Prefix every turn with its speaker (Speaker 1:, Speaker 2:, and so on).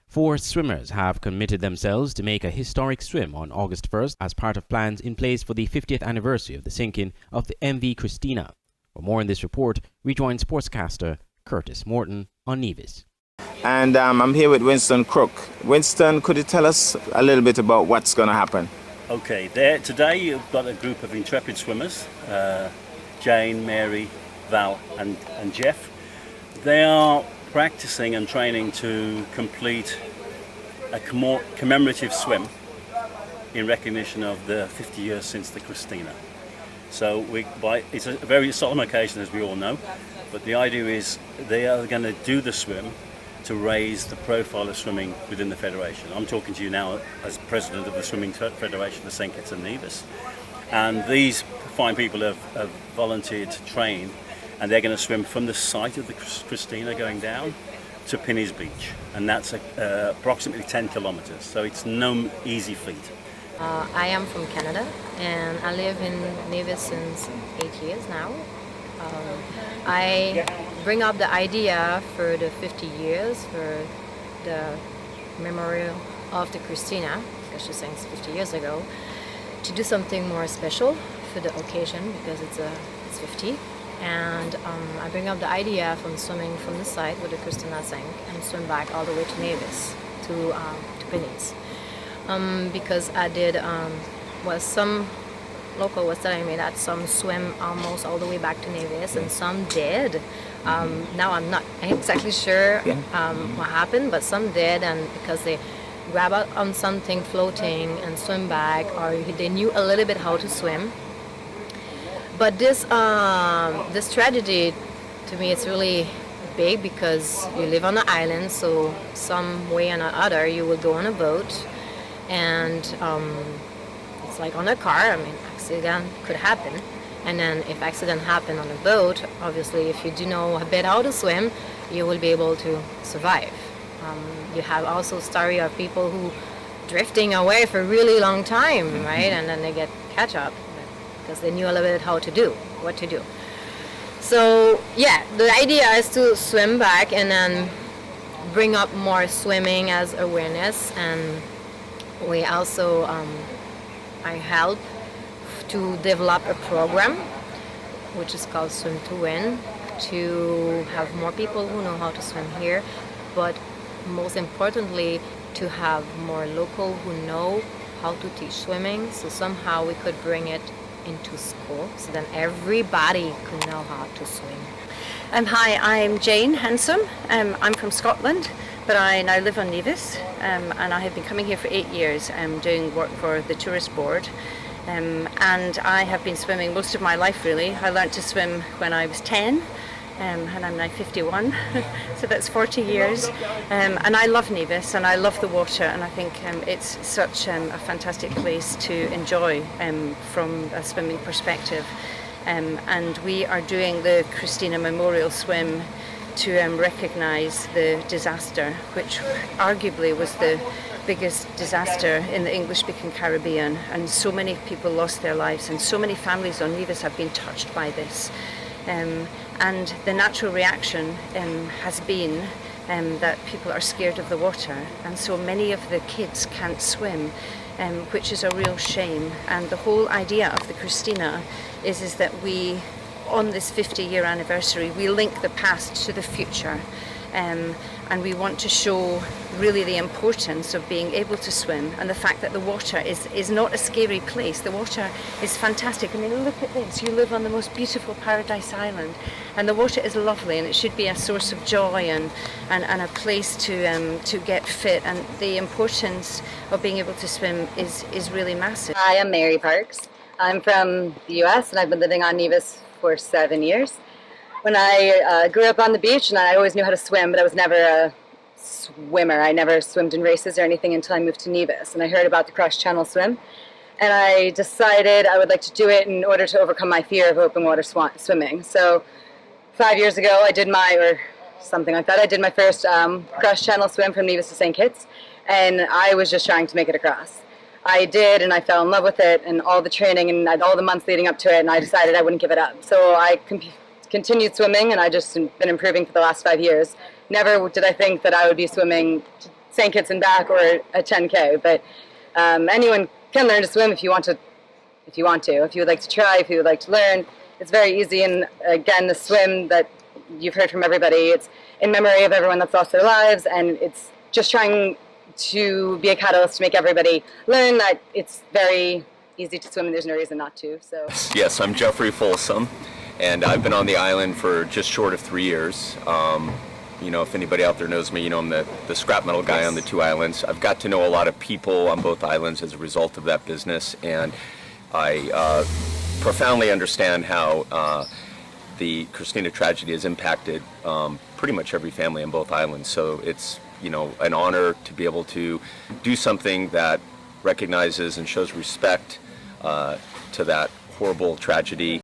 Speaker 1: 4 swimmers have committed themselves to make a historic swim on August 1st as part of plans in place for the 50th anniversary of the sinking of the MV Christena. For more in this report, we join sportscaster Curtis Morton on Nevis.
Speaker 2: And I'm here with Winston Crooke. Winston, could you tell us a little bit about what's going to happen?
Speaker 3: Okay, today you've got a group of intrepid swimmers, Jane, Mary, Val and Jeff. They are practicing and training to complete a commemorative swim in recognition of the 50 years since the Christena. So it's a very solemn occasion, as we all know, but the idea is they are going to do the swim to raise the profile of swimming within the Federation. I'm talking to you now as President of the Swimming Federation of St Kitts and Nevis. And these fine people have volunteered to train, and they're going to swim from the site of the Christena going down to Pinny's Beach. And that's approximately 10 kilometers, so it's no easy feat.
Speaker 4: I am from Canada, and I live in Nevis since 8 years now. I bring up the idea for the 50 years for the memorial of the Christena, because she's saying 50 years ago, to do something more special for the occasion because it's 50. And I bring up the idea from swimming from the site where the Christena sank and swim back all the way to Nevis, to Pinny's. Because I did, some local was telling me that some swim almost all the way back to Nevis and some did. Now I'm not exactly sure what happened, but some did, and because they grab out on something floating and swim back, or they knew a little bit how to swim. But this tragedy, to me, it's really big because you live on an island, so some way or another you will go on a boat, and it's like on a car. I mean, accident could happen, and then if accident happen on a boat, obviously if you do know a bit how to swim, you will be able to survive. You have also story of people who drifting away for a really long time, right, and then they get catch up because they knew a little bit what to do. So yeah, the idea is to swim back and then bring up more swimming as awareness, and we also I help to develop a program which is called Swim to Win, to have more people who know how to swim here, but most importantly to have more local who know how to teach swimming, so somehow we could bring it into school so then everybody could know how to swim.
Speaker 5: Hi, I'm Jane Hansom. I'm from Scotland, but I now live on Nevis, and I have been coming here for 8 years doing work for the tourist board. And I have been swimming most of my life, really. I learned to swim when I was 10, and I'm now 51, so that's 40 years. And I love Nevis, and I love the water, and I think it's such a fantastic place to enjoy from a swimming perspective. And we are doing the Christena Memorial Swim to recognise the disaster, which arguably was the biggest disaster in the English-speaking Caribbean, and so many people lost their lives, and so many families on Nevis have been touched by this. And the natural reaction has been that people are scared of the water, and so many of the kids can't swim, which is a real shame. And the whole idea of the Christena is that we, on this 50-year anniversary, we link the past to the future. And we want to show really the importance of being able to swim, and the fact that the water is not a scary place. The water is fantastic. I mean, look at this. You live on the most beautiful paradise island, and the water is lovely, and it should be a source of joy and a place to get fit. And the importance of being able to swim is really massive.
Speaker 6: Hi, I'm Mary Parks. I'm from the US, and I've been living on Nevis for 7 years. When I grew up on the beach, and I always knew how to swim, but I was never a swimmer. I never swam in races or anything until I moved to Nevis, and I heard about the cross-channel swim, and I decided I would like to do it in order to overcome my fear of open water swimming. So 5 years ago, I did my first cross-channel swim from Nevis to St. Kitts, and I was just trying to make it across. I did, and I fell in love with it, and all the training and all the months leading up to it, and I decided I wouldn't give it up. So I continued swimming, and I just been improving for the last 5 years. Never did I think that I would be swimming St. Kitts and back or a 10K. But anyone can learn to swim if you want to. If you would like to try, if you would like to learn, it's very easy. And again, the swim that you've heard from everybody, it's in memory of everyone that's lost their lives, and it's just trying to be a catalyst to make everybody learn that it's very easy to swim and there's no reason not to. So
Speaker 7: yes, I'm Geoffrey Folsom, and I've been on the island for just short of 3 years. You know, if anybody out there knows me, you know I'm the scrap metal guy on the two islands. I've got to know a lot of people on both islands as a result of that business, and I profoundly understand how the Christena tragedy has impacted pretty much every family on both islands. So it's, you know, an honor to be able to do something that recognizes and shows respect to that horrible tragedy.